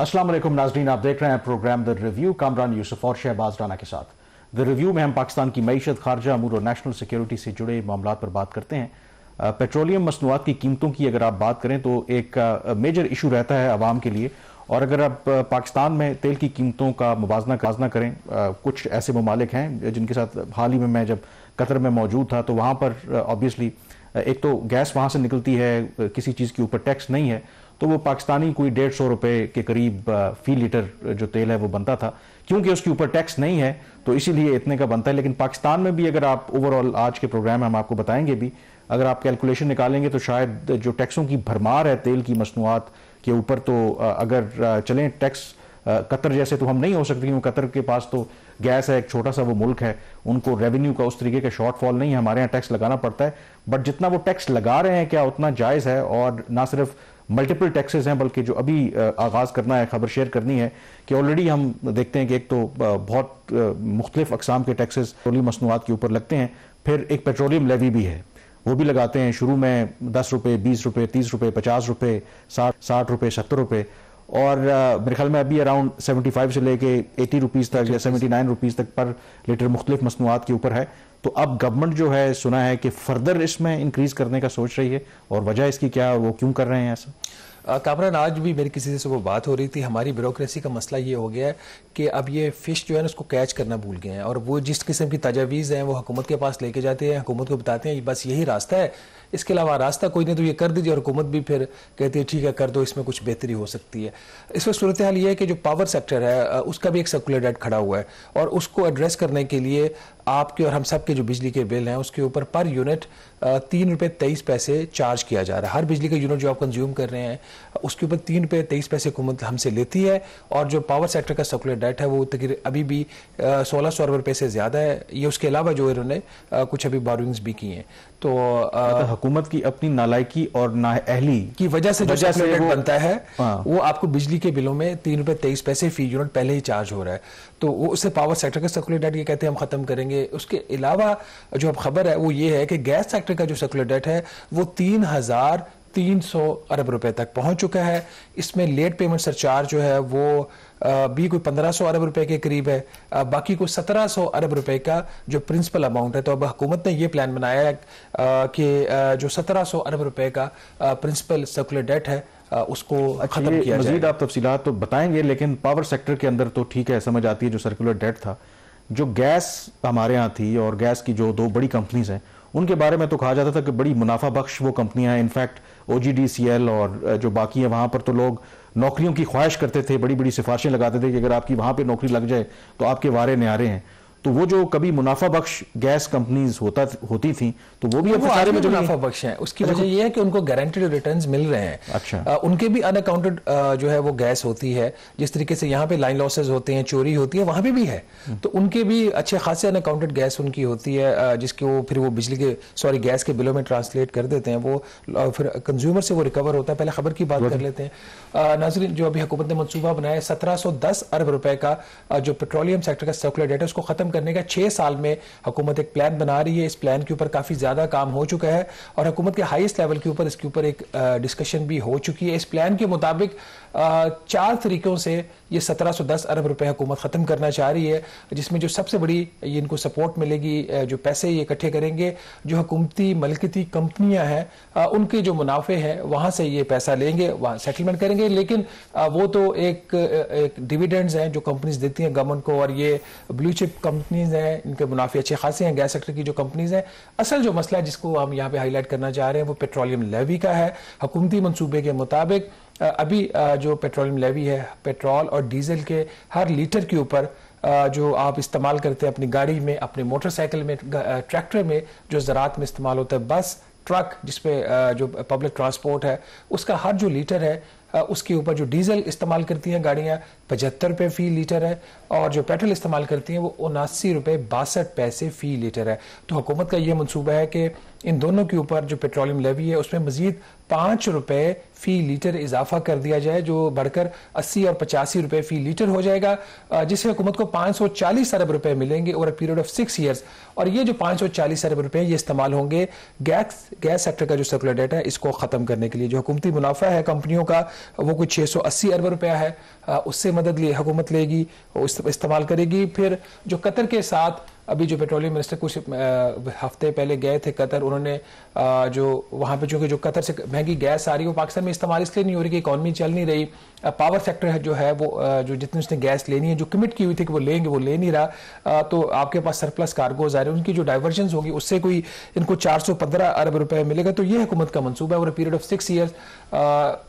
अस्सलाम वालेकुम नाज़रीन, आप देख रहे हैं programme the review Kamran Yousuf और शहबाज राना के साथ। द रिव्यू में हम पाकिस्तान की मईशत, खारजा अमूर और नेशनल सिक्योरिटी से जुड़े मामलों पर बात करते हैं। पेट्रोलियम मसनूआत की कीमतों की अगर आप बात करें तो एक मेजर इशू रहता है आवाम के लिए। और अगर आप पाकिस्तान में तेल की कीमतों का मुवाजना करें, कुछ ऐसे ममालिक हैं जिनके साथ हाल ही में मैं जब कतर में मौजूद था तो वहाँ पर ऑब्वियसली एक तो गैस वहाँ से निकलती है, किसी चीज़ के ऊपर टैक्स नहीं है, तो वो पाकिस्तानी कोई 150 रुपये के करीब फी लीटर जो तेल है वो बनता था। क्योंकि उसके ऊपर टैक्स नहीं है तो इसीलिए इतने का बनता है। लेकिन पाकिस्तान में भी अगर आप ओवरऑल आज के प्रोग्राम में हम आपको बताएंगे भी, अगर आप कैलकुलेशन निकालेंगे तो शायद जो टैक्सों की भरमार है तेल की मसनूआत के ऊपर, तो अगर चलें टैक्स कतर जैसे तो हम नहीं हो सकते, क्योंकि कतर के पास तो गैस है, एक छोटा सा वो मुल्क है, उनको रेवेन्यू का उस तरीके का शॉर्टफॉल नहीं है। हमारे यहाँ टैक्स लगाना पड़ता है, बट जितना वो टैक्स लगा रहे हैं क्या उतना जायज़ है? और ना सिर्फ मल्टीपल टैक्सेस हैं बल्कि जो अभी आगाज़ करना है, खबर शेयर करनी है कि ऑलरेडी हम देखते हैं कि एक तो बहुत मुख्तलिफ अकसाम के टैक्सेस पेट्रोलियम मसनूआत के ऊपर लगते हैं। फिर एक पेट्रोलियम लेवी भी है, वो भी लगाते हैं। शुरू में 10 रुपये, 20 रुपये, 30 रुपये, 50 रुपये, 60 रुपये, 70 रुपये, और मेरे ख्याल में अभी अराउंड 75 से लेके 80 रुपीज़ तक या 79 रुपीज़ तक पर लीटर मुख्तलिफ मसनूआत के ऊपर है। तो अब गवर्नमेंट जो है सुना है कि फर्दर इसमें इंक्रीज करने का सोच रही है, और वजह इसकी क्या, वो क्यों कर रहे हैं ऐसा? कामरान, आज भी मेरी किसी से वो बात हो रही थी। हमारी ब्यूरोक्रेसी का मसला ये हो गया है कि अब ये फ़िश जो है ना उसको कैच करना भूल गए हैं, और वो जिस किस्म की तजावीज़ हैं वो हुकूमत के पास लेके जाते हैं, हुकूमत को बताते हैं बस यही रास्ता है, इसके अलावा रास्ता कोई नहीं, तो ये कर दीजिए। और हुकूमत भी फिर कहती है ठीक है कर दो, इसमें कुछ बेहतरी हो सकती है। इस वक्त सूरत हाल ये है कि जो पावर सेक्टर है उसका भी एक सर्कुलर डेट खड़ा हुआ है, और उसको एड्रेस करने के लिए आपके और हम सब के जो बिजली के बिल हैं उसके ऊपर पर यूनिट 3 रुपये 23 पैसे चार्ज किया जा रहा है। हर बिजली का यूनिट जो आप कंज्यूम कर रहे हैं उसके ऊपर 3 रुपये 23 पैसे हुकूमत हमसे लेती है। और जो पावर सेक्टर का सर्कुलर डेट है वो तकरीबन अभी भी 1600 अरब रुपये से ज़्यादा है। ये उसके अलावा जो इन्होंने कुछ अभी बोरोइंग्स भी की हैं। तो हुकूमत की अपनी नालायकी और नाअहली की वजह से जो सर्कुलर डेट बनता है वो आपको बिजली के बिलों में 3 रुपये 23 पैसे फी यूनिट पहले ही चार्ज हो रहा है। तो वो उससे पावर सेक्टर का सर्कुलर डेट ये कहते हैं हम खत्म करेंगे। उसके अलावा जो अब खबर है वो ये है कि गैस सेक्टर का जो सर्कुलर डेट है वो 3,300 अरब रुपए तक पहुंच चुका है। इसमें लेट पेमेंट सरचार्ज जो है वो भी कोई 1500 अरब रुपए के करीब है, बाकी कोई 1700 अरब रुपए का जो प्रिंसिपल अमाउंट है। तो अब हुकूमत ने ये प्लान बनाया है कि जो 1700 अरब रुपए का प्रिंसिपल सर्कुलर डेट है उसको खत्म किया जाए। मजीद आप तफसीलात तो बताएंगे, लेकिन पावर सेक्टर के अंदर तो ठीक है, समझ आती है जो सर्कुलर डेट था। जो गैस हमारे यहाँ थी और गैस की जो 2 बड़ी कंपनीज हैं उनके बारे में तो कहा जाता था कि बड़ी मुनाफा बख्श वो कंपनियां हैं। इनफैक्ट OGDCL और जो बाकी है वहाँ पर तो लोग नौकरियों की ख्वाहिश करते थे, बड़ी बड़ी सिफारिशें लगाते थे कि अगर आपकी वहाँ पे नौकरी लग जाए तो आपके वारे न्यारे हैं। तो वो जो कभी मुनाफा बख्श गैस कंपनीज होती थी तो वो भी अब सारे में मुनाफा बख्श हैं। उसकी वजह ये है कि उनको गारंटेड रिटर्न्स मिल रहे हैं। अच्छा, उनके भी अनअकाउंटेड जो है वो गैस होती है, जिस तरीके से यहाँ पे लाइन लॉसेज होते हैं, चोरी होती है, वहां पे भी है। तो उनके भी अच्छे खासे अनअकाउंटेड गैस उनकी होती है, जिसके वो फिर वो बिजली के गैस के बिलों में ट्रांसलेट कर देते हैं। वो फिर कंज्यूमर से वो रिकवर होता है। पहले खबर की बात कर लेते हैं नाज़रीन। जो अभी हुकूमत ने मनसूबा बनाया 1710 अरब रुपए का जो पेट्रोलियम सेक्टर का सर्कुलर डेट है उसको खत्म करने का 6 साल में हुकूमत एक प्लान बना रही है। इस प्लान के ऊपर काफी ज्यादा काम हो चुका है और हुकूमत के हाईएस्ट लेवल के ऊपर इसके ऊपर एक डिस्कशन भी हो चुकी है। इस प्लान के मुताबिक 4 तरीकों से ये 1710 अरब रुपए हुकूमत खत्म करना चाह रही है, जिसमें जो सबसे बड़ी ये इनको सपोर्ट मिलेगी, जो पैसे ये इकट्ठे करेंगे, जो हुकूमती मलकती कंपनियां हैं उनके जो मुनाफे हैं वहां से ये पैसा लेंगे, वहां सेटलमेंट करेंगे। लेकिन वो तो एक डिविडेंड्स हैं जो कंपनीज देती हैं गवर्नमेंट को, और ये ब्लू चिप कंपनीज हैं, इनके मुनाफे अच्छे खासे हैं। गैस सेक्टर की जो कंपनीज हैं, असल जो मसला है जिसको हम यहाँ पे हाईलाइट करना चाह रहे हैं वो पेट्रोलियम लेवी का है। हुकूमती मंसूबे के मुताबिक अभी जो पेट्रोलियम लेवी है, पेट्रोल और डीजल के हर लीटर के ऊपर जो आप इस्तेमाल करते हैं अपनी गाड़ी में, अपने मोटरसाइकिल में, ट्रैक्टर में, जो ज़राअत में इस्तेमाल होता है, बस, ट्रक, जिसपे जो पब्लिक ट्रांसपोर्ट है, उसका हर जो लीटर है उसके ऊपर जो डीजल इस्तेमाल करती हैं गाड़ियां ₹75 फी लीटर है, और जो पेट्रोल इस्तेमाल करती हैं वो ₹79.62 फी लीटर है। तो हुकूमत का ये मंसूबा है कि इन दोनों के ऊपर जो पेट्रोलियम लेवी है उसमें मजीद ₹5 फी लीटर इजाफा कर दिया जाए, जो बढ़कर 80 और 85 रुपए फी लीटर हो जाएगा, जिससे हुकूमत को 540 अरब रुपए मिलेंगे over a period of 6 years. और ये जो 540 अरब रुपए ये इस्तेमाल होंगे गैस सेक्टर का जो सर्कुलर डेट है इसको खत्म करने के लिए। जो हुकूमती मुनाफा है कंपनियों का वो कुछ 680 अरब रुपया है, उससे मदद हुकूमत लेगी, इस्तेमाल करेगी। फिर जो कतर के साथ अभी जो पेट्रोलियम मिनिस्टर कुछ हफ्ते पहले गए थे कतर, उन्होंने जो वहाँ पे चूंकि जो कतर से महंगी गैस आ रही है वो पाकिस्तान में इस्तेमाल इसलिए नहीं हो रही कि इकॉनमी चल नहीं रही, पावर सेक्टर है जो है वो जो जितनी उसने गैस लेनी है जो कमिट की हुई थी कि वो लेंगे वो ले नहीं रहा, तो आपके पास सरप्लस कार्गोज आ रहे हैं, उनकी जो डाइवर्जन होगी उससे कोई इनको 415 अरब रुपए मिलेगा। तो ये हुकूमत का मंसूबा है और पीरियड ऑफ 6 ईयर्स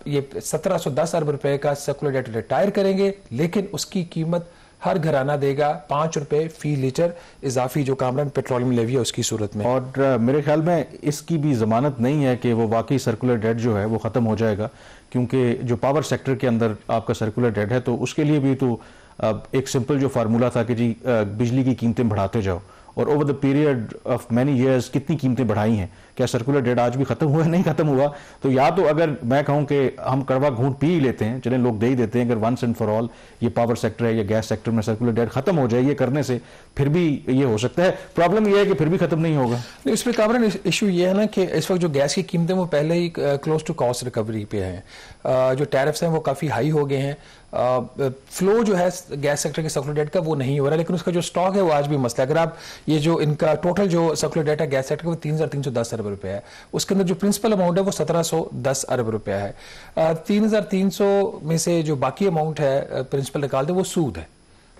ये 1710 अरब रुपए का सर्कुलर डेट रिटायर करेंगे, लेकिन उसकी कीमत हर घराना देगा ₹5 फी लीटर इजाफी जो कामरान पेट्रोलियम लेवी है उसकी सूरत में। और मेरे ख्याल में इसकी भी जमानत नहीं है कि वो वाकई सर्कुलर डेट जो है वो ख़त्म हो जाएगा, क्योंकि जो पावर सेक्टर के अंदर आपका सर्कुलर डेट है तो उसके लिए भी तो एक सिंपल जो फार्मूला था कि जी बिजली की कीमतें बढ़ाते जाओ, और over the period of many years कितनी कीमतें बढ़ाई हैं। क्या सर्कुलर डेट आज भी खत्म हुआ? नहीं खत्म हुआ। तो या तो अगर मैं कहूं कि हम कड़वा घूंट पी ही लेते हैं, चलें लोग दे ही देते हैं, अगर वंस एंड फॉर ऑल ये पावर सेक्टर है या गैस सेक्टर में सर्कुलर डेट खत्म हो जाए, ये करने से फिर भी ये हो सकता है। प्रॉब्लम ये है कि फिर भी खत्म नहीं होगा। इसमें कामरान इशू ये है ना कि इस वक्त जो गैस की कीमतें वो पहले ही क्लोज टू कॉस्ट रिकवरी पे हैं, जो टैरिफ्स हैं वो काफ़ी हाई हो गए हैं, फ्लो जो है गैस सेक्टर के सर्कुलर डेट का वो नहीं हो रहा, लेकिन उसका जो स्टॉक है वो आज भी मसला है। अगर आप ये जो इनका टोटल जो सर्कुलर डेट है गैस सेक्टर का वो 3310 अरब रुपए है, उसके अंदर जो प्रिंसिपल अमाउंट है वो 1710 अरब रुपया है। 3300 में से जो बाकी अमाउंट है प्रिंसिपल निकालते वो सूद है।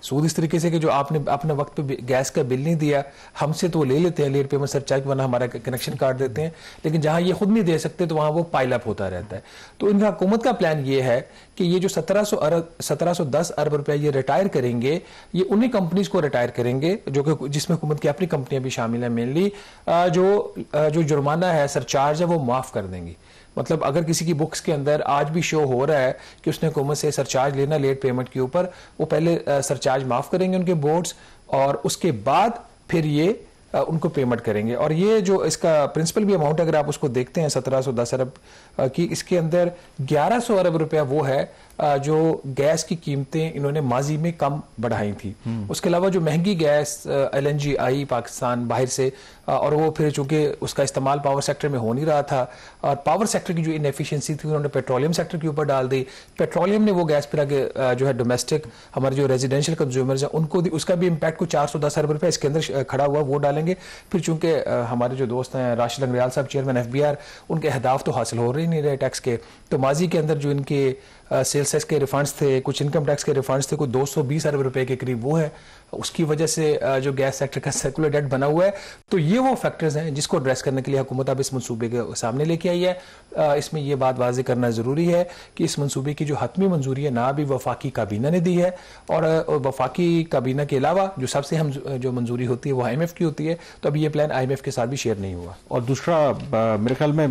सूद इस तरीके से कि जो आपने अपने वक्त पे गैस का बिल नहीं दिया, हमसे तो वो ले लेते हैं लेट पेमेंट सरचार्ज, वरना हमारा कनेक्शन काट देते हैं, लेकिन जहां ये खुद नहीं दे सकते तो वहां वो पाइल अप होता रहता है। तो इनका हुकूमत का प्लान ये है कि ये जो 1710 अरब रुपया ये रिटायर करेंगे, ये उन्हीं कंपनीज को रिटायर करेंगे जो कि जिसमें हुकूमत की अपनी कंपनियां भी शामिल हैं मेनली, जो जुर्माना है सरचार्ज है वो माफ कर देंगी। मतलब अगर किसी की बुक्स के अंदर आज भी शो हो रहा है कि उसने हुकूमत से सरचार्ज लेना लेट पेमेंट के ऊपर, वो पहले सरचार्ज माफ करेंगे उनके बोर्ड्स और उसके बाद फिर ये उनको पेमेंट करेंगे। और ये जो इसका प्रिंसिपल भी अमाउंट अगर आप उसको देखते हैं 1710 अरब की, इसके अंदर 1100 अरब रुपया वो है जो गैस की कीमतें इन्होंने माजी में कम बढ़ाई थी। उसके अलावा जो महंगी गैस LNG आई पाकिस्तान बाहर से, और वो फिर चूंकि उसका इस्तेमाल पावर सेक्टर में हो नहीं रहा था, और पावर सेक्टर की जो इनएफिशिएंसी थी उन्होंने पेट्रोलियम सेक्टर के ऊपर डाल दी। पेट्रोलियम ने वो गैस फिर आगे जो है डोमेस्टिक हमारे जो रेजिडेंशियल कंज्यूमर्स हैं उनको उसका भी इम्पैक्ट को 410 अरब रुपये इसके अंदर खड़ा हुआ वो डालेंगे। फिर चूंकि हमारे जो दोस्त हैं राशिद अंग्रियाल साहब चेयरमैन FBR, उनके अहदाफ तो हासिल हो रही नहीं रहे टैक्स के, तो माजी के अंदर जो इनके सेल्स टैक्स के रिफंड्स थे, कुछ इनकम टैक्स के रिफंड्स थे, कोई 220 अरब रुपए के करीब वो है, उसकी वजह से जो गैस सेक्टर का सर्कुलर डेट बना हुआ है। तो ये वो फैक्टर्स हैं जिसको एड्रेस करने के लिए हुकूमत अब इस मंसूबे के सामने लेके आई है। इसमें यह बात वाज़ेह करना ज़रूरी है कि इस मंसूबे की जो हतमी मंजूरी है ना अभी वफाकी काबीना ने दी है, और वफाकी काबीना के अलावा जो सबसे हम जो मंजूरी होती है वो IMF की होती है, तो अभी ये प्लान IMF के साथ भी शेयर नहीं हुआ। और दूसरा मेरे ख्याल में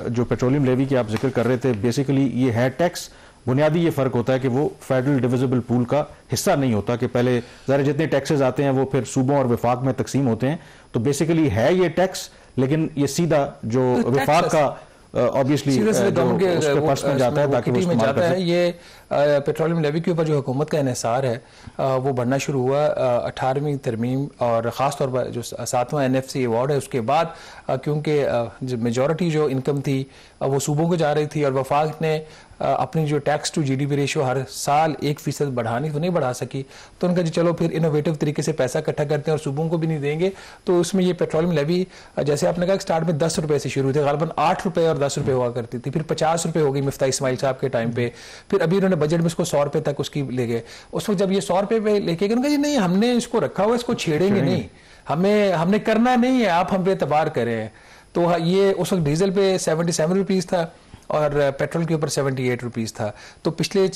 जो पेट्रोलियम लेवी की आप जिक्र कर रहे थे, बेसिकली ये है टैक्स। बुनियादी ये फर्क होता है कि वो फेडरल डिविजिबल पूल का हिस्सा नहीं होता, कि पहले ज़रा जितने टैक्सेस आते हैं वो फिर सूबों और विफाक में तकसीम होते हैं। तो बेसिकली है ये टैक्स, लेकिन ये सीधा जो विफाक का ऑब्वियसली पर्स में जाता है ताकि वो इस्तेमाल कर सके। ये पेट्रोलियम लेवी के ऊपर जो हुकूमत का इन्हिसार है वो बढ़ना शुरू हुआ 18वीं तरमीम और ख़ास तौर पर जो 7वां NFC अवार्ड है उसके बाद, क्योंकि मेजॉरिटी जो इनकम थी वो सूबों को जा रही थी, और वफाक ने अपनी जो टैक्स टू GDP रेशियो हर साल 1% बढ़ानी तो नहीं बढ़ा सकी, तो उनका जी चलो फिर इनोवेटिव तरीके से पैसा इकट्ठा करते हैं और सूबों को भी नहीं देंगे। तो उसमें ये पेट्रोलियम लेवी जैसे आपने कहा स्टार्ट में 10 रुपए से शुरू हुई थी, गालबन 8 रुपए और 10 रुपए हुआ करती थी, फिर 50 रुपए हो गई मिफ्ता इस्माइल साहब के टाइम पे, फिर अभी उन्होंने बजट में इसको 100 रुपए तक उसकी ले गए। उस वक्त जब ये 100 रुपए पे लेके गए, उनका जी नहीं हमने इसको रखा हुआ, इसको छेड़ेंगे नहीं, हमने करना नहीं है, आप हम पे एतबार करें। तो ये उस वक्त डीजल पे 77 रुपीज था और पेट्रोल के ऊपर 78 रुपीज था। तो पिछले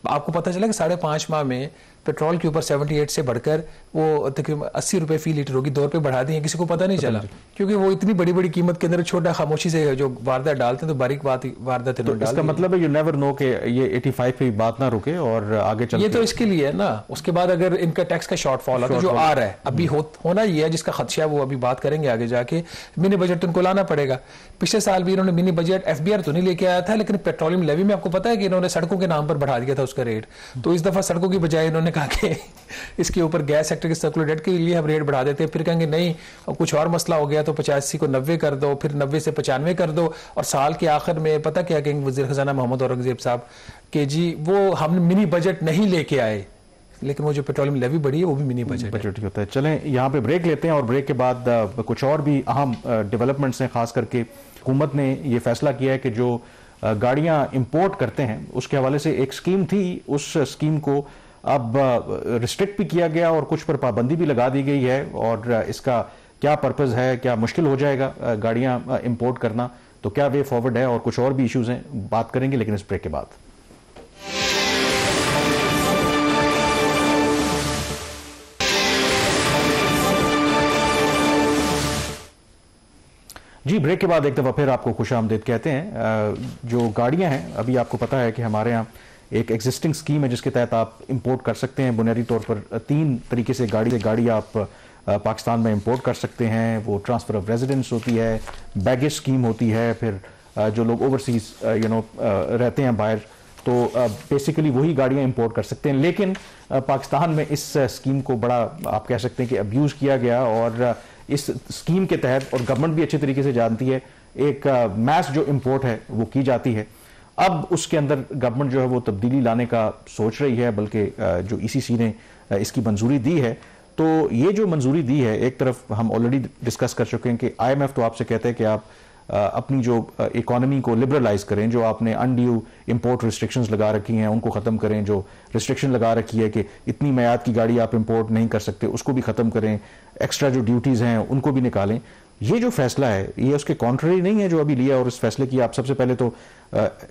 आपको पता चला कि 5.5 माह में पेट्रोल के ऊपर 78 से बढ़कर वो तकरीबन 80 रुपए फी लीटर होगी, 2 रुपए बढ़ा दिए, किसी को पता नहीं चला, क्योंकि वो इतनी बड़ी बड़ी कीमत के अंदर छोटा खामोशी से जो वारदात डालते हैं तो बारीक वारदात। तो इसका मतलब है यू नेवर नो कि ये 85 पे बात ना रुके और आगे चल, ये तो इसके लिए है ना। उसके बाद अगर इनका टैक्स का शॉर्टफॉल है तो जो आ रहा है अभी होना ही है, जिसका खदशा है वो अभी बात करेंगे आगे जाके, मिनी बजट उनको लाना पड़ेगा। पिछले साल भी इन्होंने मिनी बजट एफबीआर तो नहीं लेके आया था, लेकिन पेट्रोलियम लेवी में आपको पता है कि इन्होंने सड़कों के नाम पर बढ़ा दिया था उसका रेट। तो इस दफा सड़कों की बजाय इन्होंने कहा कि इसके ऊपर गैस सेक्टर के सर्कुलर डेट के लिए हम रेट बढ़ा देते हैं, फिर कहेंगे नहीं कुछ और मसला हो गया तो 85 को 90 कर दो, फिर 90 से 95 कर दो, और साल के आखिर में पता क्या कहेंगे वजीर खजाना मोहम्मद औरंगजेब साहब कि जी वो हम मिनी बजट नहीं लेके आए, लेकिन वो जो पेट्रोलियम लेवी बढ़ी है वो भी मिनी बजट होता है। चलें यहाँ पे ब्रेक लेते हैं और ब्रेक के बाद कुछ और भी अहम डेवलपमेंट्स हैं। खास करके हुकूमत ने ये फैसला किया है कि जो गाड़ियां इंपोर्ट करते हैं उसके हवाले से एक स्कीम थी, उस स्कीम को अब रिस्ट्रिक्ट भी किया गया और कुछ पर पाबंदी भी लगा दी गई है। और इसका क्या पर्पस है, क्या मुश्किल हो जाएगा गाड़ियां इंपोर्ट करना, तो क्या वे फॉरवर्ड है, और कुछ और भी इश्यूज हैं, बात करेंगे लेकिन इस ब्रेक के बाद। जी, ब्रेक के बाद एक दफ़ा फिर आपको खुशामदीद कहते हैं। जो गाड़ियां हैं, अभी आपको पता है कि हमारे यहाँ एक एग्जिस्टिंग स्कीम है जिसके तहत आप इंपोर्ट कर सकते हैं। बुनियादी तौर पर 3 तरीके से गाड़ी आप पाकिस्तान में इंपोर्ट कर सकते हैं। वो ट्रांसफ़र ऑफ रेजिडेंस होती है, बैगेज स्कीम होती है, फिर जो लोग ओवरसीज रहते हैं बाहर, तो बेसिकली वही गाड़ियां इंपोर्ट कर सकते हैं। लेकिन पाकिस्तान में इस स्कीम को बड़ा आप कह सकते हैं कि अब्यूज़ किया गया, और इस स्कीम के तहत, और गवर्नमेंट भी अच्छे तरीके से जानती है, एक मैस जो इंपोर्ट है वो की जाती है। अब उसके अंदर गवर्नमेंट जो है वो तब्दीली लाने का सोच रही है, बल्कि जो ईसीसी ने इसकी मंजूरी दी है। तो ये जो मंजूरी दी है, एक तरफ हम ऑलरेडी डिस्कस कर चुके हैं कि IMF तो आपसे कहते हैं कि आप अपनी जो इकोनॉमी को लिबरलाइज करें, जो आपने अनड्यू इंपोर्ट रिस्ट्रिक्शंस लगा रखी हैं उनको ख़त्म करें, जो रिस्ट्रिक्शन लगा रखी है कि इतनी मैयाद की गाड़ी आप इंपोर्ट नहीं कर सकते उसको भी ख़त्म करें, एक्स्ट्रा जो ड्यूटीज़ हैं उनको भी निकालें। ये जो फैसला है ये उसके कॉन्ट्ररी नहीं है जो अभी लिया, और इस फैसले की आप सबसे पहले तो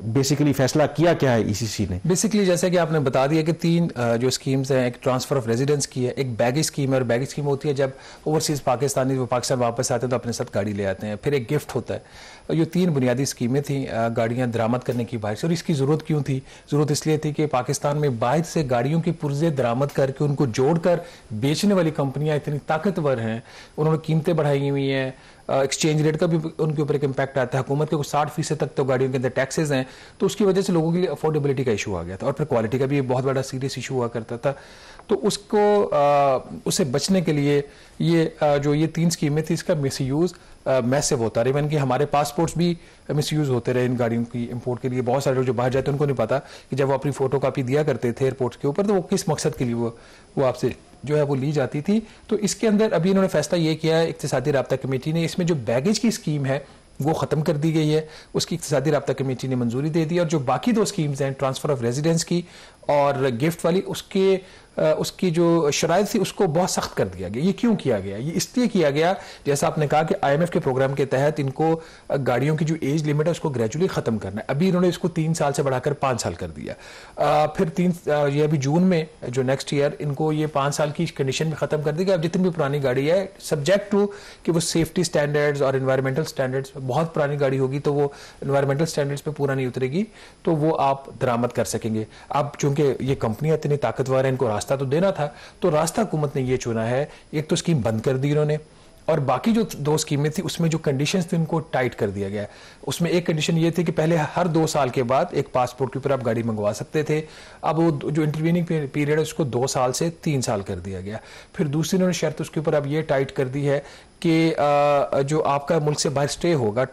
बेसिकली फैसला किया क्या है ईसीसी ने? बेसिकली जैसे कि आपने बता दिया कि 3 जो स्कीम्स हैं, एक ट्रांसफर ऑफ रेजिडेंस की है, एक बैगेज स्कीम है, और बैगेज स्कीम होती है जब ओवरसीज पाकिस्तानी वो पाकिस्तान वापस आते हैं तो अपने साथ गाड़ी ले आते हैं, फिर एक गिफ्ट होता है। ये 3 बुनियादी स्कीमें थी गाड़ियां दरामद करने की बाहर से। और इसकी ज़रूरत क्यों थी? ज़रूरत इसलिए थी कि पाकिस्तान में बाहर से गाड़ियों की पुर्जे दरामद करके उनको जोड़कर बेचने वाली कंपनियां इतनी ताकतवर हैं, उन्होंने कीमतें बढ़ाई हुई हैं, एक्सचेंज रेट का भी उनके ऊपर एक इम्पैक्ट आता है, हुकूमत के कुछ 60% तक तो गाड़ियों के अंदर टैक्सेस हैं, तो उसकी वजह से लोगों के लिए अफोर्डेबिलिटी का इशू आ गया था, और फिर क्वालिटी का भी एक बहुत बड़ा सीरियस इशू हुआ करता था। तो उससे बचने के लिए ये 3 स्कीमें थी, इसका मिसयूज मैसिव होता रहा। इवन कि हमारे पासपोर्ट्स भी मिसयूज होते रहे इन गाड़ियों की इंपोर्ट के लिए। बहुत सारे लोग जो बाहर जाते हैं उनको नहीं पता कि जब वो अपनी फोटो कॉपी दिया करते थे एयरपोर्ट के ऊपर, तो वो किस मकसद के लिए वो आपसे जो है वो ली जाती थी। तो इसके अंदर अभी इन्होंने फैसला ये किया है इक्तिसादी राब्ता कमेटी ने, इसमें जो बैगेज की स्कीम है वो ख़त्म कर दी गई है, उसकी इक्तिसादी राब्ता कमेटी ने मंजूरी दे दी। और जो बाकी 2 स्कीम्स हैं, ट्रांसफ़र ऑफ रेजिडेंस की और गिफ्ट वाली, उसकी जो शराइत थी उसको बहुत सख्त कर दिया गया। ये क्यों किया गया? ये इसलिए किया गया, जैसा आपने कहा कि IMF के प्रोग्राम के तहत इनको गाड़ियों की जो एज लिमिट है उसको ग्रेजुअली ख़त्म करना है। अभी इन्होंने इसको 3 साल से बढ़ाकर 5 साल कर दिया। फिर ये अभी जून में जो नेक्स्ट ईयर इनको ये 5 साल की कंडीशन में ख़त्म कर देगा। अब जितनी भी पुरानी गाड़ी है, सब्जेक्ट टू कि वो सेफ्टी स्टैंडर्ड्स और एनवायरमेंटल स्टैंडर्ड्स, बहुत पुरानी गाड़ी होगी तो वो एनवायरमेंटल स्टैंडर्ड्स पे पूरा नहीं उतरेगी, तो वो आप दरामद कर सकेंगे। अब चूंकि ये कंपनियां इतनी ताकतवर है, इनको रास्ता तो देना था, तो रास्ता हुकूमत ने ये चुना है, एक तो स्कीम बंद कर दी इन्होंने, और बाकी जो 2 स्कीमें थी उसमें जो कंडीशंस थी उनको टाइट कर दिया गया। उसमें एक कंडीशन ये थी कि पहले हर 2 साल के बाद एक पासपोर्ट के ऊपर आप गाड़ी मंगवा सकते थे, अब वो जो इंटरवीनिंग पीरियड है उसको 2 साल से 3 साल कर दिया गया। फिर दूसरी उन्होंने शर्त उसके ऊपर अब ये टाइट कर दी है कि जो आपका मुल्क से बाहर स्टे होगा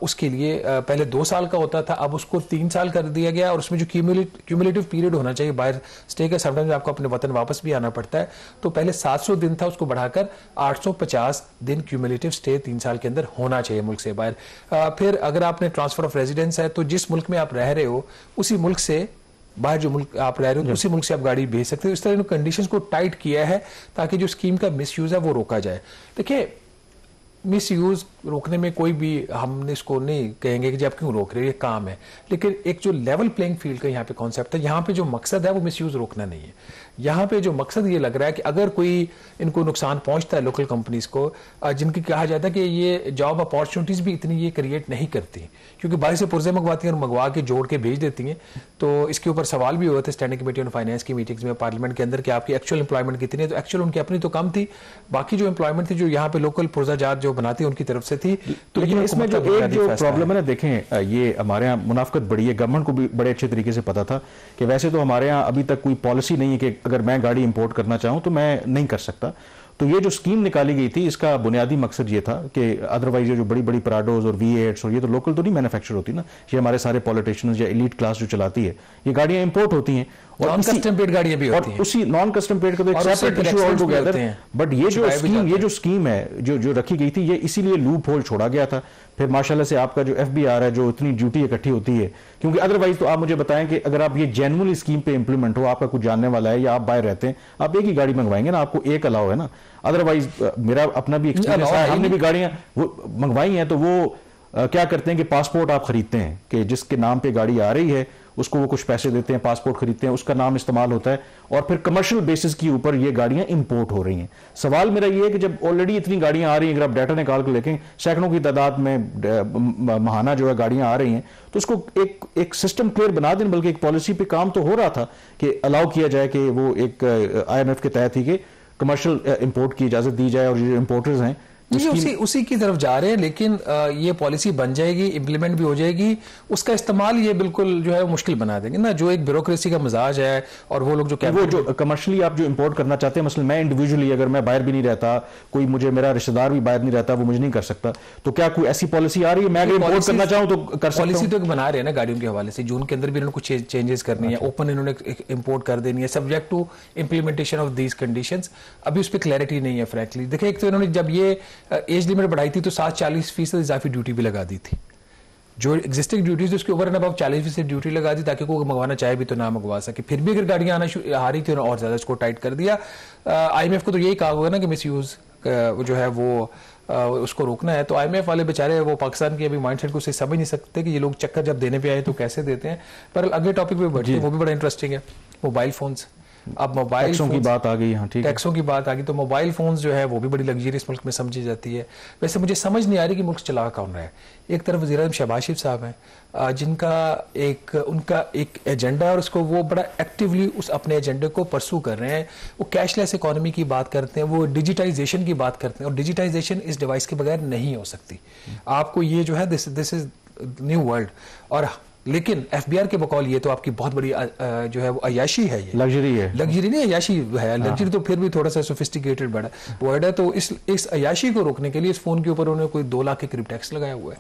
उसके लिए पहले 2 साल का होता था, अब उसको 3 साल कर दिया गया। और उसमें जो क्यूमुलेटिव पीरियड होना चाहिए बाहर स्टे का, समटाइम्स आपको अपने वतन वापस भी आना पड़ता है, तो पहले 700 दिन था, उसको बढ़ाकर 850 दिन क्यूमुलेटिव स्टे 3 साल के अंदर होना चाहिए मुल्क से बाहर। फिर अगर आपने ट्रांसफर ऑफ रेजिडेंस है तो जिस मुल्क में आप रह रहे हो उसी मुल्क से बाहर जो मुल्क आप रह रहे हो उसी मुल्क से आप गाड़ी भेज सकते हो। इस तरह कंडीशंस को टाइट किया है ताकि जो स्कीम का मिसयूज है वो रोका जाए। देखिए, मिसयूज रोकने में कोई भी हमने इसको नहीं कहेंगे कि जब क्यों रोक रहे, ये काम है, लेकिन एक जो लेवल प्लेइंग फील्ड का यहाँ पे कॉन्सेप्ट है, यहाँ पे जो मकसद है वो मिसयूज रोकना नहीं है। यहाँ पे जो मकसद ये लग रहा है कि अगर कोई इनको नुकसान पहुंचता है लोकल कंपनीज को, जिनकी कहा जाता है कि ये जॉब अपॉर्चुनिटीज भी इतनी ये क्रिएट नहीं करती, क्योंकि बाहर से पुर्जे मंगवाती हैं और मंगवा के जोड़ के भेज देती हैं। तो इसके ऊपर सवाल भी हुए थे स्टैंडिंग कमेटी ऑन फाइनेंस की मीटिंग्स में पार्लियामेंट के अंदर कि आपकी एक्चुअल एम्प्लॉयमेंट कितनी है, तो एक्चुअल उनकी अपनी तो कम थी, बाकी जो एम्प्लॉयमेंट थी जो यहाँ पे लोकल पुर्जाजात जो बनाती है उनकी तरफ से थी। तो लेकिन इसमें जो एक जो प्रॉब्लम है ना, देखें ये हमारे यहाँ मुनाफकत बड़ी है, गवर्नमेंट को भी बड़े अच्छे तरीके से पता था कि वैसे तो हमारे यहाँ अभी तक कोई पॉलिसी नहीं है कि अगर मैं गाड़ी इंपोर्ट करना चाहूं तो मैं नहीं कर सकता। तो ये जो स्कीम निकाली गई थी इसका बुनियादी मकसद ये था कि अदरवाइज ये जो बड़ी बड़ी प्राडोज और V8 और ये तो लोकल तो नहीं मैन्युफैक्चर होती ना, ये हमारे सारे पॉलिटिशियंस या एलीट क्लास जो चलाती है, ये गाड़ियां इंपोर्ट होती हैं और नॉन कस्टम पेड गाड़ियां भी होती हैं, उसी नॉन कस्टम पेड का तो एक separate issue all together. But ये जो स्कीम है जो रखी गई थी, ये इसीलिए लूप होल छोड़ा गया था। फिर माशाल्लाह से आपका जो FBR है, जो इतनी ड्यूटी इकट्ठी होती है, क्योंकि अदरवाइज तो आप मुझे बताएं कि अगर आप ये जेन्युइनली स्कीम पे इंप्लीमेंट हो, आपका कुछ जानने वाला है या आप बाहर रहते हैं, आप एक ही गाड़ी मंगवाएंगे ना, आपको एक अलाउ है ना। अदरवाइज मेरा अपना भी एक्सपीरियंस है, हमने भी गाड़ियां वो मंगवाई हैं, तो वो क्या करते हैं कि पासपोर्ट आप खरीदते हैं कि जिसके नाम पे गाड़ी आ रही है उसको वो कुछ पैसे देते हैं, पासपोर्ट खरीदते हैं, उसका नाम इस्तेमाल होता है और फिर कमर्शियल बेसिस के ऊपर ये गाड़ियां इंपोर्ट हो रही हैं। सवाल मेरा ये है कि जब ऑलरेडी इतनी गाड़ियां आ रही हैं, अगर आप डाटा निकाल कर देखें सैकड़ों की तादाद में महाना जो है गाड़ियां आ रही हैं, तो उसको एक सिस्टम क्लियर बना दें, बल्कि एक पॉलिसी पे काम तो हो रहा था कि अलाउ किया जाए कि वो एक IMF के तहत ही कि कमर्शियल इंपोर्ट की इजाजत दी जाए और जो इंपोर्टर्स हैं उसी की तरफ जा रहे हैं। लेकिन ये पॉलिसी बन जाएगी, इंप्लीमेंट भी हो जाएगी, उसका इस्तेमाल ये बिल्कुल जो है मुश्किल बना देंगे ना, जो एक ब्यूरोक्रेसी का मिजाज है। और वो लोग जो कमर्शियली आप जो इंपोर्ट करना चाहते हैं, मसलन मैं इंडिविजुअली अगर मैं बाहर भी नहीं रहता, कोई मुझे मेरा रिश्तेदार भी बाहर नहीं रहता, वो मुझे नहीं कर सकता, तो क्या कोई ऐसी पॉलिसी आ रही है? मैं अगर इंपोर्ट करना चाहूं तो कर सकता हूं। पॉलिसी तो बना रहे हैं ना गाड़ियों के हवाले से, जून के अंदर भी इन्होंने कुछ चेंजेस करनी है, ओपन इन्होंने इंपोर्ट कर देनी है, subject to implementation of these conditions. अभी उस पर क्लैरिटी नहीं है फ्रैंकली। देखिए, एक तो इन्होंने जब ये एज लिमिट बढ़ाई थी तो 40% इजाफी ड्यूटी भी लगा दी थी, जो एग्जिस्टिंग ड्यूटीज उसके ऊपर अब 40% ड्यूटी लगा दी ताकि कोई मंगवाना चाहे भी तो ना मंगवा सके। फिर भी अगर गाड़ियां आना आ रही थी और ज्यादा इसको टाइट कर दिया। IMF को तो यही कहा हुआ ना कि मिसयूज जो है वो उसको रोकना है। तो IMF वाले बेचारे वो पाकिस्तान की अभी माइंडसेट को समझ नहीं सकते कि ये लोग चक्कर जब देने पे आए तो कैसे देते हैं। पर अगले टॉपिक पे बढ़ते हैं, वो भी बड़ा इंटरेस्टिंग है, मोबाइल फोन्स। अब मोबाइल टैक्सों की बात आ गई, हाँ ठीक है, टैक्सों की बात आ गई, तो मोबाइल फोन्स जो है वो भी बड़ी लग्जरी इस मुल्क में समझी जाती है। वैसे मुझे समझ नहीं आ रही कि मुल्क चला कौन रहा है। एक तरफ वज़ीर-ए-आज़म शहबाज शरीफ साहब हैं, जिनका उनका एक एजेंडा है और उसको वो बड़ा एक्टिवली उस अपने एजेंडे को परसू कर रहे हैं। वो कैशलेस इकोनॉमी की बात करते हैं, वो डिजिटाइजेशन की बात करते हैं, और डिजिटाइजेशन इस डिवाइस के बगैर नहीं हो सकती। आपको ये जो है दिस इज न्यू वर्ल्ड। और लेकिन FBR के बकौल ये तो आपकी बहुत बड़ी जो है वो अयाशी है, ये लग्जरी है, लग्जरी नहीं अयाशी है। लग्जरी तो फिर भी थोड़ा सा सोफिस्टिकेटेड बड़ा वर्ड है। तो इस अयाशी को रोकने के लिए इस फोन के ऊपर उन्होंने कोई 2 लाख के करीब टैक्स लगाया हुआ है।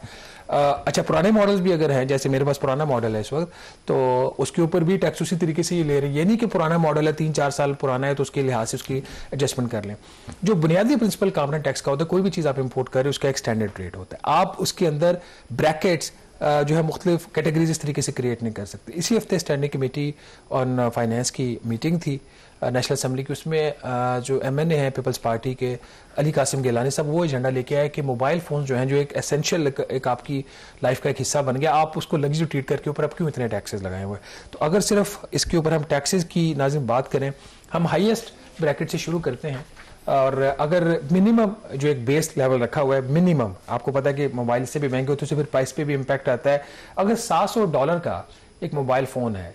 अच्छा, पुराने मॉडल्स भी अगर हैं, जैसे मेरे पास पुराना मॉडल है इस वक्त, तो उसके ऊपर भी टैक्स उसी तरीके से ये ले रहे हैं। ये नहीं कि पुराना मॉडल है 3-4 साल पुराना है तो उसके लिहाज से उसकी एडजस्टमेंट कर लें। जो बुनियादी प्रिंसिपल कॉमन टैक्स का होता है, कोई भी चीज़ आप इंपोर्ट कर रहे हो उसका एक स्टैंडर्ड रेट होता है। आप उसके अंदर ब्रैकेट्स जो है मुख्तलिफ कैटेगरीज इस तरीके से क्रिएट नहीं कर सकते। इसी हफ्ते स्टैंडिंग कमेटी ऑन फाइनेंस की मीटिंग थी नेशनल असेंबली की, उसमें जो MNA हैं पीपल्स पार्टी के अली कासिम गिलानी साहब, वो एजेंडा लेके आए कि मोबाइल फोन जो हैं, जो एक एसेंशियल एक आपकी लाइफ का एक हिस्सा बन गया, आप उसको लग्जरी ट्रीट करके ऊपर आप क्यों इतने टैक्सेस लगाए हुए। तो अगर सिर्फ इसके ऊपर हम टैक्सेस की नाज़िम बात करें, हम हाईएस्ट ब्रैकेट से शुरू करते हैं। और अगर मिनिमम जो एक बेस लेवल रखा हुआ है, मिनिमम आपको पता है कि मोबाइल से भी महंगे होते हैं, तो फिर प्राइस पे भी इम्पैक्ट आता है। अगर $700 का एक मोबाइल फ़ोन है,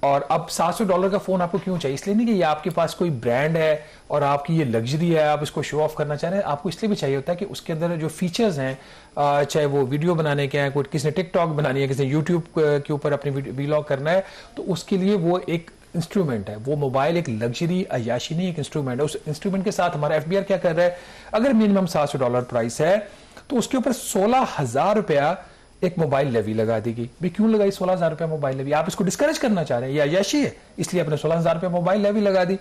और अब $700 का फ़ोन आपको क्यों चाहिए? इसलिए नहीं कि ये आपके पास कोई ब्रांड है और आपकी ये लग्जरी है, आप इसको शो ऑफ करना चाह रहे हैं। आपको इसलिए भी चाहिए होता है कि उसके अंदर जो फीचर्स हैं, चाहे वो वीडियो बनाने के हैं, कोई किसी ने टिकटॉक बनानी है, किसी ने यूट्यूब के ऊपर अपनी वीलॉग करना है, तो उसके लिए वो एक इंस्ट्रूमेंट है। वो मोबाइल एक लग्जरी अयाशी नहीं, एक इंस्ट्रूमेंट है। उस इंस्ट्रूमेंट के साथ हमारा FBR क्या कर रहा है, अगर मिनिमम $700 प्राइस है तो उसके ऊपर 16,000 रुपया एक मोबाइल लेवी लगा दी गई। भाई क्यों लगाई 16,000 रुपया मोबाइल लेवी? आप इसको डिस्करेज करना चाह रहे हैं, या अयाशी है, इसलिए आपने 16,000 रुपया मोबाइल लेवी लगा दी।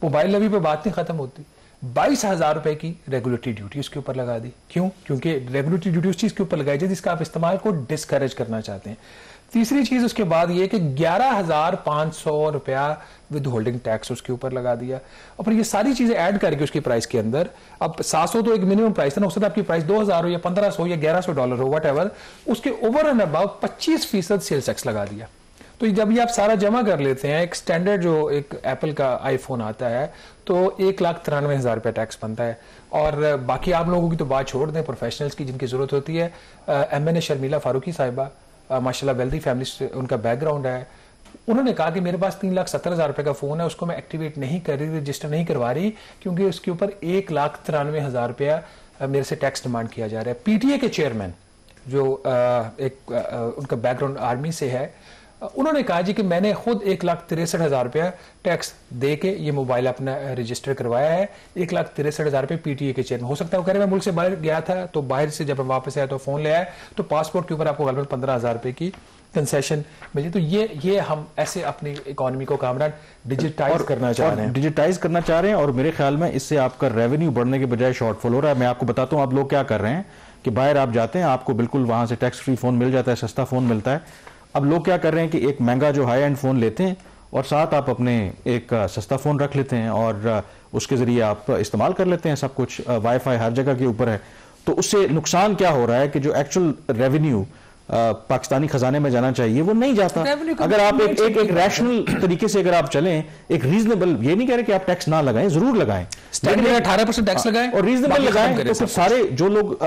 मोबाइल लेवी पे बात नहीं खत्म होती, 22,000 रुपए की रेगुलेटरी ड्यूटी उसके ऊपर लगा दी। क्यों? क्योंकि रेगुलेटरी ड्यूटी उस चीज के ऊपर लगाई जाए जिसका आप इस्तेमाल को डिस्करेज करना चाहते हैं। तीसरी चीज उसके बाद ये कि 11,500 रुपया विद होल्डिंग टैक्स उसके ऊपर लगा दिया। और फिर ये सारी चीजें ऐड करके उसकी प्राइस के अंदर, अब 700 तो एक मिनिमम प्राइस है ना, उससे आपकी प्राइस 2,000 हो या 1,500 या $1,100 हो, वट, उसके over and above 25% sales tax लगा दिया। तो जब ये आप सारा जमा कर लेते हैं, एक स्टैंडर्ड जो एक एप्पल का आईफोन आता है तो 1,93,000 रुपया टैक्स बनता है। और बाकी आप लोगों की तो बात छोड़ दें, प्रोफेशनल्स की जिनकी जरूरत होती है, MNA शर्मिला फारूकी साहिबा, माशाल्लाह वेल्दी फैमिली से उनका बैकग्राउंड है, उन्होंने कहा कि मेरे पास 3,70,000 रुपए का फोन है, उसको मैं एक्टिवेट नहीं कर रही, रजिस्टर नहीं करवा रही, क्योंकि उसके ऊपर 1,93,000 रुपया मेरे से टैक्स डिमांड किया जा रहा है। PTA के चेयरमैन जो उनका बैकग्राउंड आर्मी से है, उन्होंने कहा जी कि मैंने खुद 1,63,000 रुपया टैक्स दे के ये मोबाइल अपना रजिस्टर करवाया है। 1,63,000 रुपये PTA के चेयरमैन। हो सकता है वो कह रहे मैं मुल्क से बाहर गया था, तो बाहर से जब वापस आया तो फोन ले आया, तो पासपोर्ट के ऊपर आपको गलत 15,000 रुपए की कंसेशन मिली। तो ये हम ऐसे अपनी इकोनॉमी को कामरान डिजिटाइज करना चाह रहे हैं, डिजिटाइज करना चाह रहे हैं। और मेरे ख्याल में इससे आपका रेवेन्यू बढ़ने के बजाय शॉर्टफॉल हो रहा है। मैं आपको बताता हूँ आप लोग क्या कर रहे हैं कि बाहर आप जाते हैं, आपको बिल्कुल वहां से टैक्स फ्री फोन मिल जाता है, सस्ता फोन मिलता है। अब लोग क्या कर रहे हैं कि एक महंगा जो हाई एंड फोन लेते हैं और साथ आप अपने एक सस्ता फोन रख लेते हैं और उसके जरिए आप इस्तेमाल कर लेते हैं सब कुछ, वाईफाई हर जगह के ऊपर है। तो उससे नुकसान क्या हो रहा है कि जो एक्चुअल रेवेन्यू पाकिस्तानी खजाने में जाना चाहिए वो नहीं जाता। अगर आप एक रैशनल तरीके से अगर आप चलें, एक रीजनेबल, ये नहीं कह रहे कि आप टैक्स ना लगाएं, जरूर लगाएं, 18% टैक्स लगाएं और रीजनेबल लगाएं। तो फिर सारे जो लोग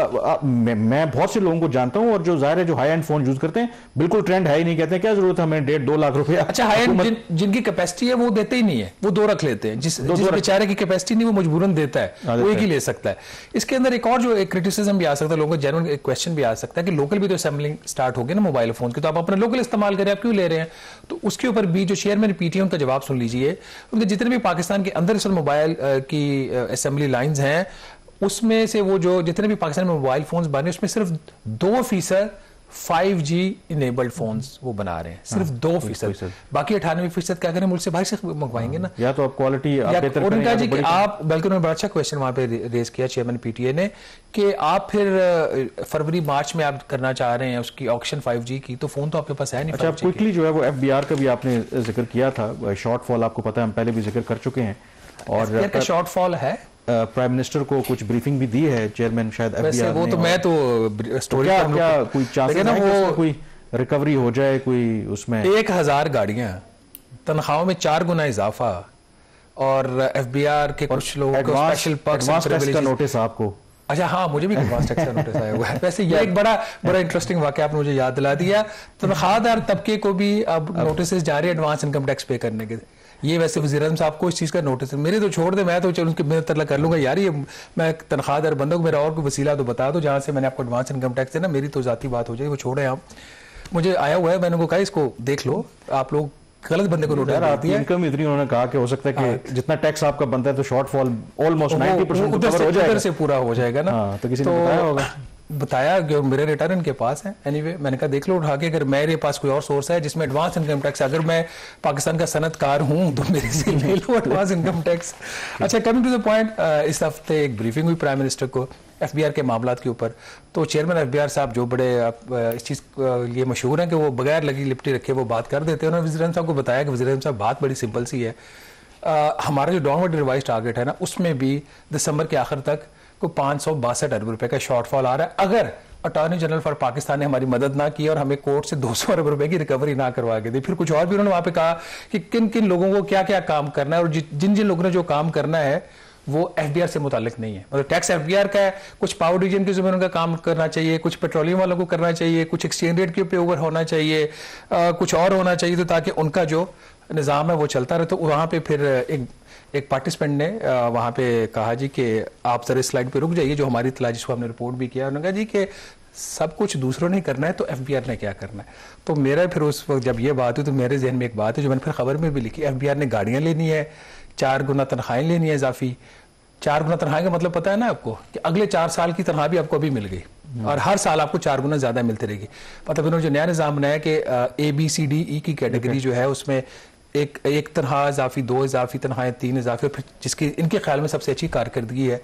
मैं बहुत से लोगों को जानता हूं और जो जाहिर है जो हाई एंड फोन यूज करते हैं, बिल्कुल ट्रेंड है ही नहीं, कहते हैं क्या जरूरत है हमें 1.5-2 लाख रुपया। अच्छा, हाई एंड जिनकी कैपेसिटी है वो देते ही नहीं है, वो 2 रख लेते हैं। जिस बेचारे की कैपेसिटी नहीं वो मजबूरन देता है, वो एक ही ले सकता है। इसके अंदर एक और जो एक क्रिटिसिज्म भी आ सकता है, लोगों को जेन्युइन एक क्वेश्चन भी आ सकता है कि लोकल भी तो असेंबलिंग स्टार्ट हो गई ना मोबाइल फोन की, तो आप अपना लोकल इस्तेमाल करें, आप क्यों ले रहे हैं? तो उसके ऊपर भी जो चेयरमैन PTA उनका जवाब सुन लीजिए। उनके जितने भी पाकिस्तान के अंदर इस मोबाइल की असेंबली लाइंस हैं, उसमें से वो जो जितने भी पाकिस्तान में मोबाइल फोन्स बने, उसमें सिर्फ 2% 5G इनेबल्ड फोन्स वो बना रहे हैं, सिर्फ 2%। बाकी 98% क्या करें, मुल्क से बाहर से मंगवाएंगे ना, या तो आप क्वालिटी उनका जी कि आप, बल्कि उन्होंने बड़ा अच्छा क्वेश्चन वहां पे रेज किया चेयरमैन PTA ने कि आप फिर फरवरी मार्च में आप करना चाह रहे हैं उसकी ऑक्शन 5G की, तो फोन तो आपके पास है नहीं। अच्छा, क्विकली जो है वो FBR का भी आपने जिक्र किया था, शॉर्टफॉल आपको पता है हम पहले भी जिक्र कर चुके हैं, और शॉर्टफॉल है। प्राइम मिनिस्टर को कुछ ब्रीफिंग भी दी है चेयरमैन शायद FBR वो तो मैं तो स्टोरी क्या कोई चांसेस है कि कोई रिकवरी हो जाए, कोई उसमें 1,000 गाड़ियां, तनख्वाहों में 4 गुना इजाफा, और FBR के कुछ लोगों को स्पेशल पर्क्स का नोटिस आपको। अच्छा हाँ, मुझे भी एडवांस टैक्स का नोटिस आया हुआ है। वैसे ये एक बड़ा इंटरेस्टिंग वाकया आपने मुझे याद दिला दिया। तनख्वाहदार तबके को भी अब नोटिस जा रहे हैं एडवांस इनकम टैक्स पे करने के। ये वैसे वज़ीर आज़म साहब को इस चीज़ का नोटिस, मेरे तो छोड़ दे, मैं तो चलो उनकी मेहनत तरला कर लूंगा यार, ये मैं तनख्वाहदार बंदा हूँ, मेरा और कोई वसीला तो बता दो जहाँ से मैंने आपको एडवांस इनकम टैक्स देना, मेरी तो जाती बात हो जाएगी, वो छोड़े आप। मुझे आया हुआ है, मैंने उनको कहा इसको देख लो, आप लोग गलत बंदे को नोटिस आती है। इनकम इतनी, उन्होंने कहा कि हो सकता है कि जितना टैक्स आपका बनता है तो शॉर्टफॉल ऑलमोस्ट 90% कवर हो जाएगा, से पूरा हो जाएगा ना। तो किसी ने बताया होगा, बताया कि मेरे रिटर्न इनके पास है। एनीवे मैंने कहा देख लो उठा के, अगर मेरे पास कोई और सोर्स है जिसमें एडवांस इनकम टैक्स, अगर मैं पाकिस्तान का सनतकार हूं तो मेरे से ले लो एडवांस इनकम टैक्स। अच्छा, कमिंग टू द पॉइंट, इस हफ्ते एक ब्रीफिंग हुई प्राइम मिनिस्टर को FBR के मामलात के ऊपर। तो चेयरमैन FBR साहब जो बड़े इस चीज़ लिए मशहूर हैं कि वो बगैर लगी लिपटी रखे वो बात कर देते हैं। उन्होंने वज़ीर आज़म साहब को बताया कि वज़ीर आज़म साहब बात बड़ी सिंपल सी है, हमारा जो डाउनवर्ड रिवाइज टारगेट है ना, उसमें भी दिसंबर के आखिर तक को 562 अरब रुपए का शॉर्टफॉल आ रहा है। अगर अटॉर्नी जनरल फॉर पाकिस्तान ने हमारी मदद ना की और हमें कोर्ट से 200 अरब रुपए की रिकवरी ना करवा के दी। फिर कुछ और भी उन्होंने वहां पे कहा कि किन किन लोगों को क्या क्या काम करना है, और जिन जिन लोगों ने जो काम करना है वो FBR से मुतालिक नहीं है। मतलब टैक्स FBR का है, कुछ पावर डिवीजन के ज़मीनों का काम करना चाहिए, कुछ पेट्रोलियम वालों को करना चाहिए, कुछ एक्सचेंज रेट के ऊपर होना चाहिए, कुछ और होना चाहिए, तो ताकि उनका जो निज़ाम है वो चलता रहे। तो वहाँ पे फिर एक पार्टिसिपेंट ने वहाँ पे कहा जी कि आप जरा स्लाइड पे रुक जाइए, जो हमारी इतला जिसको हमने रिपोर्ट भी किया। उन्होंने कहा जी कि सब कुछ दूसरों ने करना है तो FBR ने क्या करना है। तो मेरा फिर उस वक्त जब ये बात हुई तो मेरे जहन में एक बात है जो मैंने फिर खबर में भी लिखी, FBR ने गाड़ियाँ लेनी है, 4 गुना तनख्वाहें लेनी है इजाफी। 4 गुना तनख्वाह का मतलब पता है ना आपको कि अगले 4 साल की तनख्वाह भी आपको अभी मिल गई और हर साल आपको 4 गुना ज्यादा मिलती रहेगी। मतलब इन्होंने जो नया निज़ाम बनाया कि ABCDE की कैटेगरी जो है उसमें एक तनख्वाह इजाफी, 2 इजाफी तनख्वाहें, 3 इजाफी, और फिर जिसकी इनके ख्याल में सबसे अच्छी कारकर्दगी है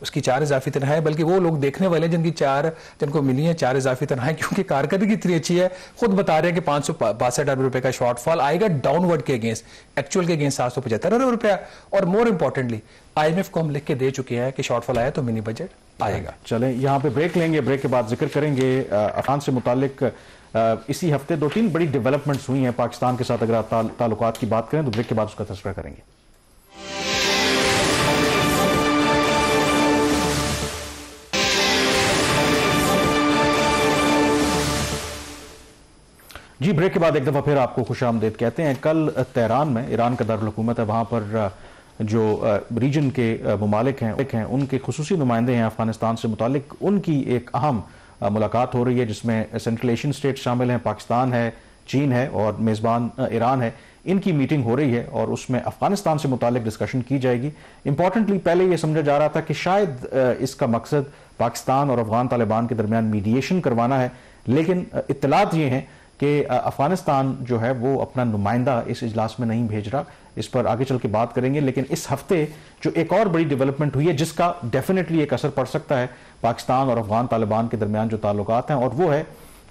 उसकी 4 इजाफी तनख्वाहें, बल्कि वो लोग देखने वाले जिनको मिली है 4 इजाफी तनख्वाहें, क्योंकि कारकर्दगी इतनी अच्छी है, खुद बता रहे हैं कि 562 अरब रुपए का शॉर्टफॉल आएगा डाउनवर्ड के अगेंस्ट, एक्चुअल के अगेंस्ट 775 अरब रुपया। और मोर इंपॉर्टेंटली IMF को हम लिख के दे चुके हैं कि शॉर्टफॉल आया तो मिनी बजट आएगा। चलें यहाँ पे ब्रेक लेंगे, ब्रेक के बाद जिक्र करेंगे अफगान से मुतालिक इसी हफ्ते 2-3 बड़ी डेवलपमेंट्स हुई हैं पाकिस्तान के साथ। अगर आप ताल्लुकात की बात करें तो ब्रेक के बाद उसका तज़किरा करेंगे। जी, ब्रेक के बाद एक दफ़ा फिर आपको खुशामदीद कहते हैं। कल तेहरान में, ईरान का दारुल हुकूमत है, वहाँ पर जो रीजन के ममालिक हैं उनके खुसूसी नुमाइंदे हैं अफगानिस्तान से मुतालिक, उनकी एक अहम मुलाकात हो रही है जिसमें सेंट्रल एशियन स्टेट शामिल हैं, पाकिस्तान है, चीन है और मेज़बान ईरान है। इनकी मीटिंग हो रही है और उसमें अफगानिस्तान से मुतालिक डिस्कशन की जाएगी। इंपॉर्टेंटली पहले यह समझा जा रहा था कि शायद इसका मकसद पाकिस्तान और अफगान तालिबान के दरमियान मीडिएशन करवाना है, लेकिन इत्तलात ये हैं कि अफगानिस्तान जो है वो अपना नुमाइंदा इस इजलास में नहीं भेज रहा। इस पर आगे चल के बात करेंगे। लेकिन इस हफ्ते जो एक और बड़ी डेवलपमेंट हुई है जिसका डेफिनेटली एक असर पड़ सकता है पाकिस्तान और अफगान तालिबान के दरमियान जो ताल्लुकात हैं, और वो है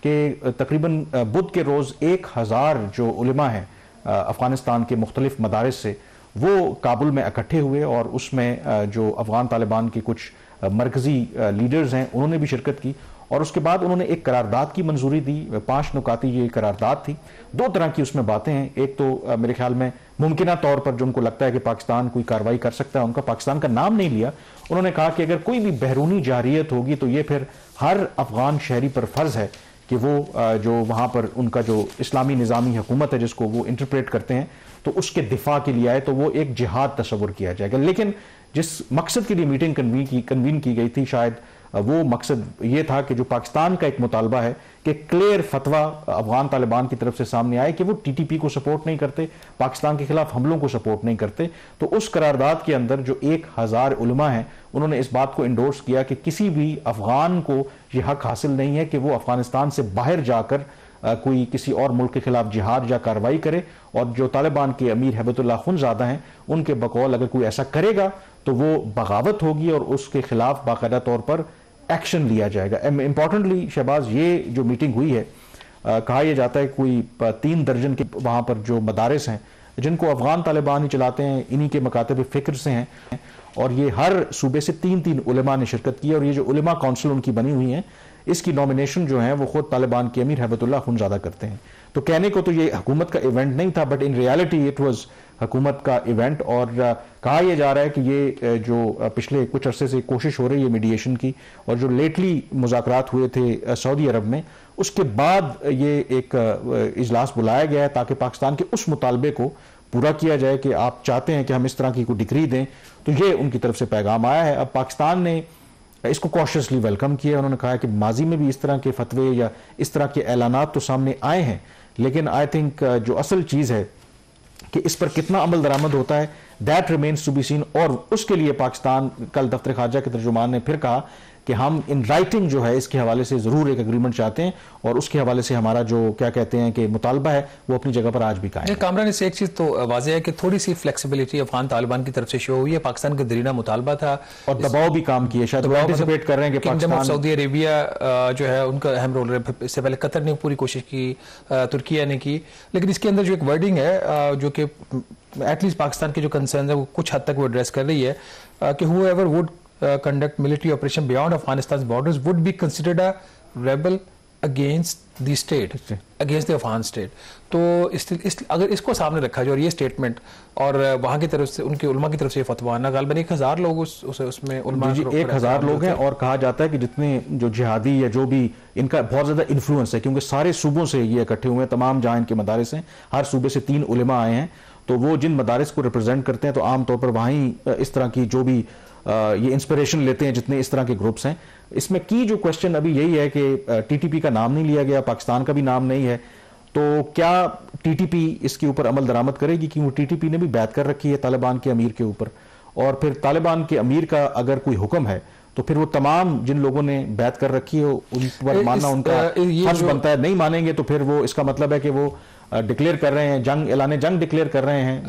कि तकरीबन बुध के रोज़ 1000 जो उलमा हैं अफगानिस्तान के मुख्तलिफ मदारिस से, वो काबुल में इकट्ठे हुए और उसमें जो अफगान तालिबान के कुछ मरकजी लीडर्स हैं उन्होंने भी शिरकत की। और उसके बाद उन्होंने एक करारदाद की मंजूरी दी। 5 नुकाती ये करारदाद थी। 2 तरह की उसमें बातें हैं। एक तो मेरे ख्याल में मुमकिना तौर पर जो उनको लगता है कि पाकिस्तान कोई कार्रवाई कर सकता है, उनका पाकिस्तान का नाम नहीं लिया। उन्होंने कहा कि अगर कोई भी बहरूनी जारियत होगी तो ये फिर हर अफगान शहरी पर फर्ज है कि वो जो वहाँ पर उनका जो इस्लामी निज़ामी हुकूमत है जिसको वो इंटरप्रेट करते हैं, तो उसके दिफा के लिए आए, तो वो एक जिहाद तस्वुर किया जाएगा। लेकिन जिस मकसद के लिए मीटिंग कन्वीन की गई थी, शायद वो मकसद ये था कि जो पाकिस्तान का एक मुतालबा है कि क्लियर फतवा अफगान तालिबान की तरफ से सामने आए कि वो TTP को सपोर्ट नहीं करते, पाकिस्तान के खिलाफ हमलों को सपोर्ट नहीं करते। तो उस करारदाद के अंदर जो 1000 उलमा हैं उन्होंने इस बात को इंडोर्स किया कि किसी भी अफगान को ये हक हासिल नहीं है कि वो अफगानिस्तान से बाहर जाकर कोई किसी और मुल्क के खिलाफ जिहाद या कार्रवाई करे। और जो तालिबान के अमीर हैबतुल्लाह खुनज़ादा हैं उनके बकौल अगर कोई ऐसा करेगा तो वो बगावत होगी और उसके खिलाफ बाकायदा तौर पर एक्शन लिया जाएगा। इंपॉर्टेंटली शहबाज, ये जो मीटिंग हुई है, कहा यह जाता है कोई 3 दर्जन के वहाँ पर जो मदारिस हैं जिनको अफगान तालिबान ही चलाते हैं, इन्हीं के मकातब फ़िक्र से हैं। और ये हर सूबे से 3-3 उलमा ने शिरकत की। और ये जो उलमा काउंसिल उनकी बनी हुई है, इसकी नॉमिनेशन जो है वो खुद तालिबान के अमीर हैबतुल्लाह खुनज़ादा करते हैं। तो कहने को तो ये हुकूमत का इवेंट नहीं था, but in reality it was हुकूमत का इवेंट। और कहा यह जा रहा है कि ये जो पिछले कुछ अरसे से कोशिश हो रही है मीडिएशन की, और जो लेटली मुज़ाकरात हुए थे सऊदी अरब में, उसके बाद ये एक इजलास बुलाया गया है ताकि पाकिस्तान के उस मुतालबे को पूरा किया जाए कि आप चाहते हैं कि हम इस तरह की कोई डिक्री दें। तो ये उनकी तरफ से पैगाम आया है। अब पाकिस्तान ने इसको कॉशियसली वेलकम किया। उन्होंने कहा कि माजी में भी इस तरह के फतवे या इस तरह के ऐलानात तो सामने आए हैं, लेकिन आई थिंक जो असल चीज़ है कि इस पर कितना अमल दरामद होता है, that remains to be seen. और उसके लिए पाकिस्तान, कल दफ्तर खारजा के तर्जुमान ने फिर कहा कि हम इन राइटिंग जो है इसके हवाले से ज़रूर एक एग्रीमेंट चाहते हैं और उसके हवाले से हमारा जो क्या कहते हैं कि मुतालबा है वो अपनी जगह पर आज भी कायम है। कामरान, इससे एक चीज़ तो वाज़ेह है कि थोड़ी सी फ्लेक्सिबिलिटी अफगान तालिबान की तरफ से शो हुई है। पाकिस्तान का दरीना मुतालबा था और दबाव भी काम किया, शायद वो एंटिसिपेट कर रहे हैं कि पाकिस्तान, सऊदी अरेबिया जो है उनका अहम रोल है। इससे पहले कतर ने पूरी कोशिश की, तुर्किया ने की, लेकिन इसके अंदर जो एक वर्डिंग है जो कि एटलीस्ट पाकिस्तान के जो कंसर्न है वो कुछ हद तक वो एड्रेस कर रही है कि whoever would conduct military operation beyond Afghanistan's borders would be considered a rebel against the state, against the Afghan state। तो अगर इसको सामने रखा जाए और ये स्टेटमेंट और वहाँ की तरफ से उनके उलमा की तरफ से फतवा आना, गालबन 1000 लोग उसमें उलमा 1000 लोग हैं। और कहा जाता है कि जितने जो जिहादी या जो भी इनका बहुत ज़्यादा इन्फ्लुएंस है, क्योंकि सारे सूबों से ये इकट्ठे हुए हैं, तमाम जहाँ इनके मदारिस हैं, हर सूबे से 3 उलमा आए हैं। तो वो जिन मदारिस को रिप्रेजेंट करते हैं तो आमतौर पर वहीं इस तरह की जो भी ये इंस्पिरेशन लेते हैं जितने इस तरह के ग्रुप्स हैं। इसमें की जो क्वेश्चन अभी यही है कि TTP का नाम नहीं लिया गया, पाकिस्तान का भी नाम नहीं है, तो क्या TTP इसके ऊपर अमल दरामद करेगी? क्योंकि TTP ने भी बैत कर रखी है तालिबान के अमीर के ऊपर, और फिर तालिबान के अमीर का अगर कोई हुक्म है तो फिर वो तमाम जिन लोगों ने बैत कर रखी है उन पर मानना उनका फर्ज बनता है। नहीं मानेंगे तो फिर वो इसका मतलब है कि वो डिक्लेयर कर रहे हैं, ऐलान जंग डिक्लेयर कर रहे हैं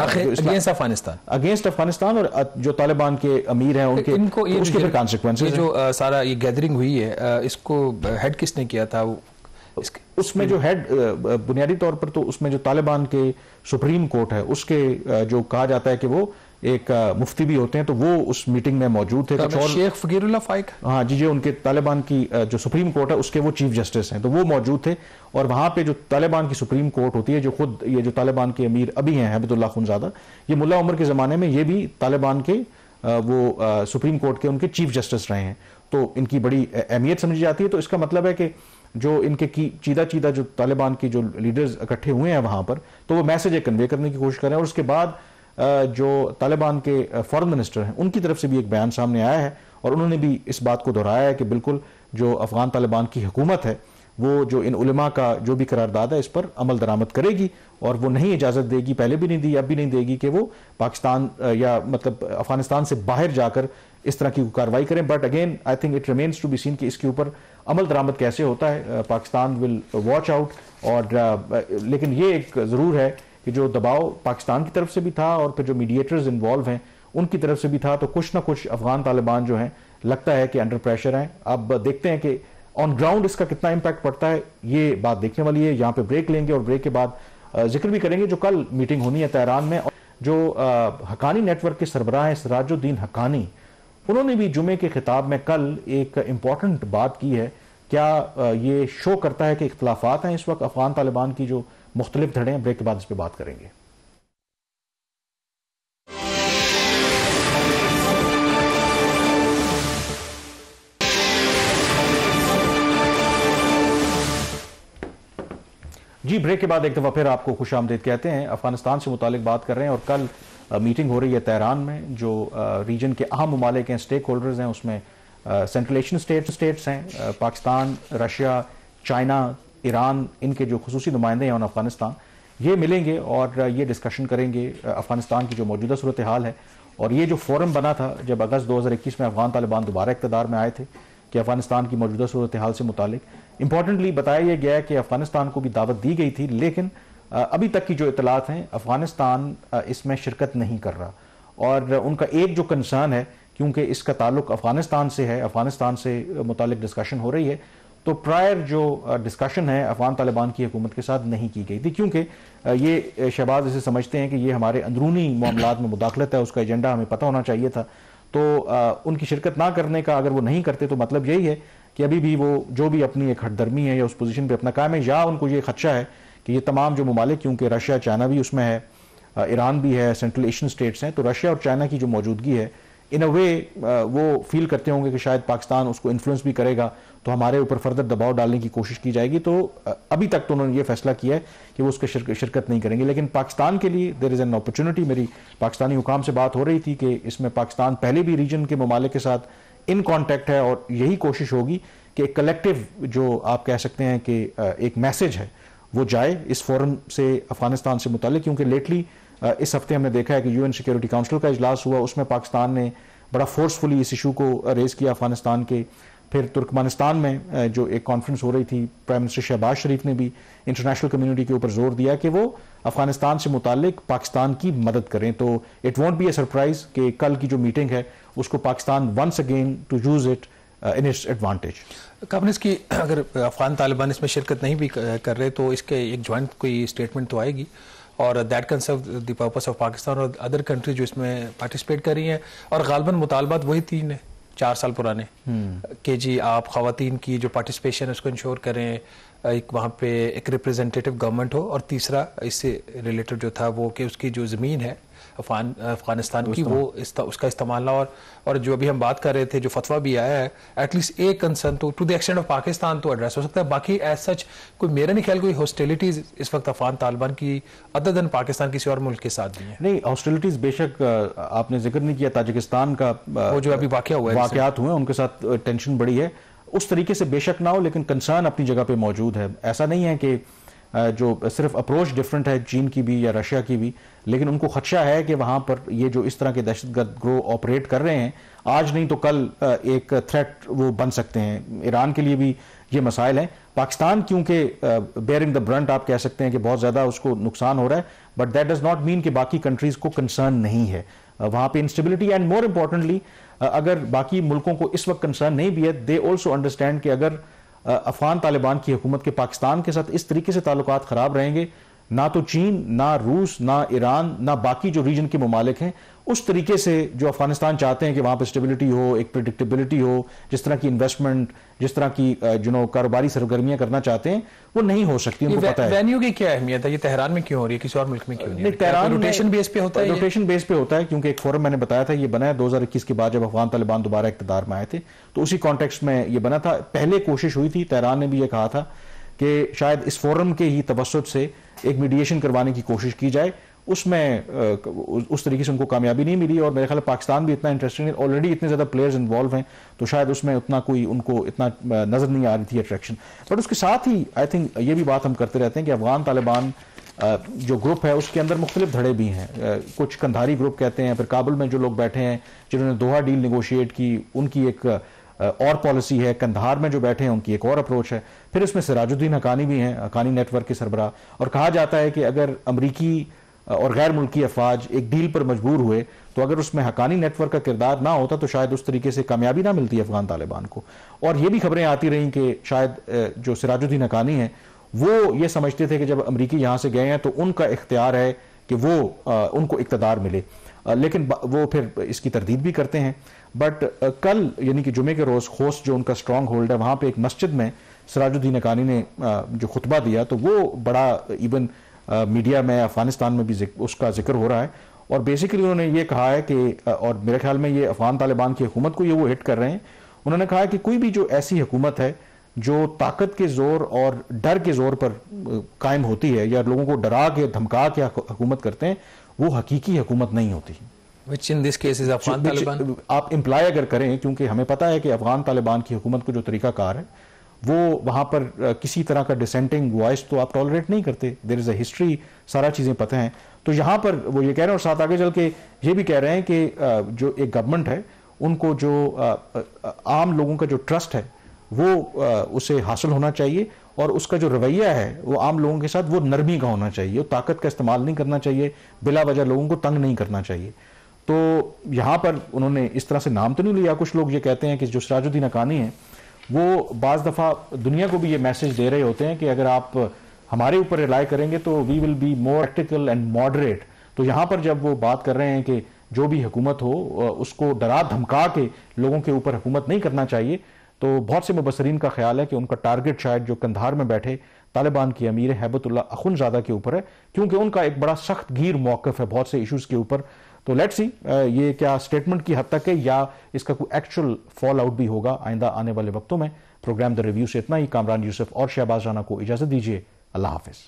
अगेंस्ट अफगानिस्तान और जो तालिबान के अमीर हैं उनके इनको ये उसके फिर कॉन्सिक्वेंसेस जो सारा ये गैदरिंग हुई है इसको हेड किसने किया था? उसमें जो हेड बुनियादी तौर पर तो उसमें जो तालिबान के सुप्रीम कोर्ट है उसके जो कहा जाता है कि वो एक मुफ्ती भी होते हैं, तो वो उस मीटिंग में मौजूद थे। तो शेख फकीरुल्लाह फाइक, हाँ जी जी, उनके तालिबान की जो सुप्रीम कोर्ट है उसके वो चीफ जस्टिस हैं, तो वो मौजूद थे। और वहां पे जो तालिबान की सुप्रीम कोर्ट होती है, जो खुद ये जो तालिबान के अमीर अभी हैं हैबतुल्लाह खुनज़ादा, ये मुल्ला उमर के ज़माने में ये भी तालिबान के वो सुप्रीम कोर्ट के उनके चीफ जस्टिस रहे हैं, तो इनकी बड़ी अहमियत समझी जाती है। तो इसका मतलब है कि जो इनके की चीदा जो तालिबान की जो लीडर्स इकट्ठे हुए हैं वहां पर, तो वो मैसेज कन्वे करने की कोशिश कर रहे हैं। और उसके बाद जो तालिबान के फॉरेन मिनिस्टर हैं उनकी तरफ से भी एक बयान सामने आया है और उन्होंने भी इस बात को दोहराया है कि बिल्कुल जो अफगान तालिबान की हुकूमत है वो जो इन उलमा का जो भी करारदाद है इस पर अमल दरामद करेगी और वो नहीं इजाज़त देगी, पहले भी नहीं दी, अब भी नहीं देगी कि वो पाकिस्तान या मतलब अफगानिस्तान से बाहर जाकर इस तरह की कार्रवाई करें। But again I think it remains to be seen कि इसके ऊपर अमल दरामद कैसे होता है। Pakistan will watch out. और लेकिन ये एक ज़रूर है कि जो दबाव पाकिस्तान की तरफ से भी था और फिर जो मीडिएटर्स इन्वॉल्व हैं उनकी तरफ से भी था, तो कुछ ना कुछ अफगान तालिबान जो हैं लगता है कि अंडर प्रेशर हैं। अब देखते हैं कि ऑन ग्राउंड इसका कितना इम्पैक्ट पड़ता है, ये बात देखने वाली है। यहाँ पे ब्रेक लेंगे और ब्रेक के बाद जिक्र भी करेंगे जो कल मीटिंग होनी है तेहरान में। जो हक्कानी नेटवर्क के सरबराह हैं सिराजुद्दीन हक्कानी, उन्होंने भी जुमे के खिताब में कल एक इंपॉर्टेंट बात की है। क्या ये शो करता है कि इख्तलाफात हैं इस वक्त अफगान तालिबान की जो मुख्तलिफ धड़े हैं? ब्रेक के बाद इस पर बात करेंगे। जी, ब्रेक के बाद एक दफ़ा फिर आपको खुश आमदीद कहते हैं। अफगानिस्तान से मुतालिक बात कर रहे हैं और कल मीटिंग हो रही है तेहरान में। जो रीजन के अहम ममालिक हैं, स्टेक होल्डर्स हैं, उसमें सेंट्रल एशियन स्टेट्स हैं, पाकिस्तान, रशिया, चाइना, ईरान, इनके जो खुसूसी नुमाइंदे हैं ऑन अफगानिस्तान, ये मिलेंगे और ये डिस्कशन करेंगे अफगानिस्तान की जो मौजूदा सूरत हाल है। और ये जो फोरम बना था जब अगस्त 2021 में अफगान तालिबान दोबारा इक़्तिदार में आए थे कि अफगानिस्तान की मौजूदा सूरत हाल से मुतालिक इंपॉर्टेंटली बताया यह गया कि अफगानिस्तान को भी दावत दी गई थी, लेकिन अभी तक की जो इतलात हैं अफगानिस्तान इसमें शिरकत नहीं कर रहा। और उनका एक जो कंसर्न है, क्योंकि इसका ताल्लुक अफगानिस्तान से है, अफगानिस्तान से मुतालिक डिस्कशन हो रही है, तो प्रायर जो डिस्कशन है अफगान तालिबान की हुकूमत के साथ नहीं की गई थी, क्योंकि ये शहबाज इसे समझते हैं कि ये हमारे अंदरूनी मामलात में मुदाखलत है, उसका एजेंडा हमें पता होना चाहिए था। तो उनकी शिरकत ना करने का अगर वो नहीं करते तो मतलब यही है कि अभी भी वो जो भी अपनी एक हटदर्मी है या उस पोजीशन पे अपना कायम है, या उनको ये खदशा है कि ये तमाम जो ममालिक, क्योंकि रशिया चाइना भी उसमें है, ईरान भी है, सेंट्रल एशियन स्टेट्स हैं, तो रशिया और चाइना की जो मौजूदगी है इन अ वे वो फील करते होंगे कि शायद पाकिस्तान उसको इन्फ्लुएंस भी करेगा तो हमारे ऊपर फर्दर दबाव डालने की कोशिश की जाएगी। तो अभी तक तो उन्होंने ये फैसला किया है कि वो उसके शिरकत नहीं करेंगे। लेकिन पाकिस्तान के लिए देयर इज़ एन अपॉर्चुनिटी। मेरी पाकिस्तानी हुकाम से बात हो रही थी कि इसमें पाकिस्तान पहले भी रीजन के ममालिक के साथ इन कॉन्टैक्ट है और यही कोशिश होगी कि एक कलेक्टिव जो आप कह सकते हैं कि एक मैसेज है वो जाए इस फोरम से अफगानिस्तान से मुतालिक। क्योंकि लेटली इस हफ्ते हमने देखा है कि यूएन सिक्योरिटी काउंसिल का इजलास हुआ, उसमें पाकिस्तान ने बड़ा फोर्सफुली इस इशू को रेज किया अफगानिस्तान के। फिर तुर्कमेनिस्तान में जो एक कॉन्फ्रेंस हो रही थी, प्राइम मिनिस्टर शहबाज शरीफ ने भी इंटरनेशनल कम्युनिटी के ऊपर जोर दिया कि वो अफगानिस्तान से मुतालिक पाकिस्तान की मदद करें। तो it won't be a surprise कि कल की जो मीटिंग है उसको Pakistan once again to use it in its advantage. कब इसकी अगर अफगान तालिबान इसमें शिरकत नहीं भी कर रहे तो इसके एक ज्वाइंट कोई स्टेटमेंट तो आएगी और that can serve the purpose of Pakistan और अदर कंट्री जो इसमें पार्टिसिपेट कर रही हैं। और गालबन मुतालबात वही तीन है 4 साल पुराने कि जी आप खवातीन की जो पार्टिसिपेशन है उसको इंश्योर करें, एक वहाँ पे एक रिप्रेजेंटेटिव गवर्नमेंट हो, और तीसरा इससे रिलेटेड जो था वो कि उसकी जो ज़मीन है अफगानिस्तान की वो उसका इस्तेमाल ना। और जो अभी हम बात कर रहे थे जो फतवा भी आया है, एटलीस्ट एक कंसर्न तो to the extent of Pakistan तो एड्रेस हो सकता है। बाकी एज सच कोई मेरा नहीं ख्याल कोई हॉस्टिलिटीज इस वक्त अफगान तालिबान की अदर देन पाकिस्तान किसी और मुल्क के साथ नहीं है। नहीं, हॉस्टिलिटीज बेशक आपने जिक्र नहीं किया, ताजिकिस्तान का वो जो अभी वाकयात हुए उनके साथ टेंशन बढ़ी है, उस तरीके से बेशक ना हो, लेकिन कंसर्न अपनी जगह पे मौजूद है। ऐसा नहीं है कि जो सिर्फ अप्रोच डिफरेंट है चीन की भी या रशिया की भी, लेकिन उनको खदशा है कि वहां पर ये जो इस तरह के दहशतगर्द ग्रोह ऑपरेट कर रहे हैं, आज नहीं तो कल एक थ्रेट वो बन सकते हैं। ईरान के लिए भी ये मसाइल हैं। पाकिस्तान क्योंकि बेयरिंग द ब्रंट आप कह सकते हैं कि बहुत ज़्यादा उसको नुकसान हो रहा है, but that does not mean कि बाकी कंट्रीज़ को कंसर्न नहीं है वहाँ पे इंस्टेबिलिटी। एंड मोर इम्पॉर्टेंटली, अगर बाकी मुल्कों को इस वक्त कंसर्न नहीं भी है, दे ऑल्सो अंडरस्टैंड कि अगर अफगान तालिबान की हुकूमत के पाकिस्तान के साथ इस तरीके से ताल्लुकात खराब रहेंगे, ना तो चीन, ना रूस, ना ईरान, ना बाकी जो रीजन के ममालिक हैं उस तरीके से जो अफगानिस्तान चाहते हैं कि वहां पर स्टेबिलिटी हो, एक प्रिडिक्टेबिलिटी हो, जिस तरह की इन्वेस्टमेंट, जिस तरह की कारोबारी सरगर्मियां करना चाहते हैं, वो नहीं हो सकती। उनको पता है वेन्यू की क्या अहमियत है, ये तेहरान में क्यों हो रही है, किसी और मुल्क में क्यों नहीं? तेहरान रोटेशन बेस पे होता है, रोटेशन बेस पे होता है, क्योंकि एक फोरम मैंने बताया था ये बना है 2021 के बाद जब अफगान तालिबान दोबारा इक़्तिदार में आए थे, तो उसी कॉन्टेक्स्ट में ये बना था। पहले कोशिश हुई थी, तेहरान ने भी ये कहा था कि शायद इस फोरम के ही तवस्सुत से एक मीडिएशन करवाने की कोशिश की जाए, उसमें उस तरीके से उनको कामयाबी नहीं मिली। और मेरे ख्याल पाकिस्तान भी इतना इंटरेस्टेड है, ऑलरेडी इतने ज़्यादा प्लेयर्स इन्वॉल्व हैं, तो शायद उसमें उतना कोई उनको इतना नज़र नहीं आ रही थी अट्रैक्शन। बट उसके साथ ही आई थिंक ये भी बात हम करते रहते हैं कि अफगान तालिबान जो ग्रुप है उसके अंदर मुख्तलिफ धड़े भी हैं। कुछ कंधारी ग्रुप कहते हैं, फिर काबुल में जो लोग बैठे हैं जिन्होंने दोहा डील निगोशिएट की, उनकी एक और पॉलिसी है। कंधार में जो बैठे हैं उनकी एक और अप्रोच है। फिर इसमें सिराजुद्दीन हकानी भी हैं, हकानी नेटवर्क के सरबराह। और कहा जाता है कि अगर अमरीकी और गैर मुल्की अफवाज एक डील पर मजबूर हुए तो अगर उसमें हकानी नेटवर्क का किरदार ना होता तो शायद उस तरीके से कामयाबी ना मिलती अफगान तालिबान को। और ये भी खबरें आती रहीं कि शायद जो सिराजुद्दीन हकानी हैं वो ये समझते थे कि जब अमरीकी यहाँ से गए हैं तो उनका इख्तियार है कि वो उनको इक़्तिदार मिले, लेकिन वो फिर इसकी तरदीद भी करते हैं। बट कल यानी कि जुमे के रोज़ खोस्ट जो उनका स्ट्रॉन्ग होल्ड है, वहाँ पे एक मस्जिद में सिराजुद्दीन हकानी ने जो खुतबा दिया तो वो बड़ा इवन मीडिया में अफगानिस्तान में भी उसका जिक्र हो रहा है। और बेसिकली उन्होंने ये कहा है कि, और मेरे ख्याल में ये अफगान तालिबान की हुकूमत को ये वो हिट कर रहे हैं, उन्होंने कहा है कि कोई भी जो ऐसी हुकूमत है जो ताकत के जोर और डर के जोर पर कायम होती है या लोगों को डरा के धमका के हुकूमत करते हैं, वो हकीकी हुकूमत नहीं होती। Which in this case is Afghan Taliban. आप इम्प्लाई अगर करें, क्योंकि हमें पता है कि अफगान तालिबान की हुकूमत को जो तरीकाकार है वो वहां पर किसी तरह का डिसेंटिंग वॉइस तो आप टॉलरेट नहीं करते। देयर इज अ हिस्ट्री, सारा चीजें पता हैं। तो यहाँ पर वो ये कह रहे हैं और साथ आगे चल के ये भी कह रहे हैं कि जो एक गवर्नमेंट है उनको जो आम लोगों का जो ट्रस्ट है वो उसे हासिल होना चाहिए और उसका जो रवैया है वो आम लोगों के साथ वो नरमी का होना चाहिए, वो ताकत का इस्तेमाल नहीं करना चाहिए, बिला वजह लोगों को तंग नहीं करना चाहिए। तो यहाँ पर उन्होंने इस तरह से नाम तो नहीं लिया। कुछ लोग ये कहते हैं कि जो सिराजुद्दीन हकानी है वो बाज़ दफ़ा दुनिया को भी ये मैसेज दे रहे होते हैं कि अगर आप हमारे ऊपर रिलाई करेंगे तो we will be more practical and moderate. तो यहाँ पर जब वो बात कर रहे हैं कि जो भी हुकूमत हो उसको डरा धमका के लोगों के ऊपर हुकूमत नहीं करना चाहिए, तो बहुत से मुबसरीन का ख्याल है कि उनका टारगेट शायद जो कंधार में बैठे तालिबान की अमीर हैबतुल्लाह अखुनज़ादा के ऊपर है, क्योंकि उनका एक बड़ा सख्त गीर मौक़िफ़ है बहुत से इशूज़ के ऊपर। तो लेट्स सी ये क्या स्टेटमेंट की हद तक है या इसका कोई एक्चुअल फॉल आउट भी होगा आइंदा आने वाले वक्तों में। प्रोग्राम द रिव्यू से इतना ही। कामरान यूसुफ और शहबाज राना को इजाज़त दीजिए। अल्लाह हाफिज़।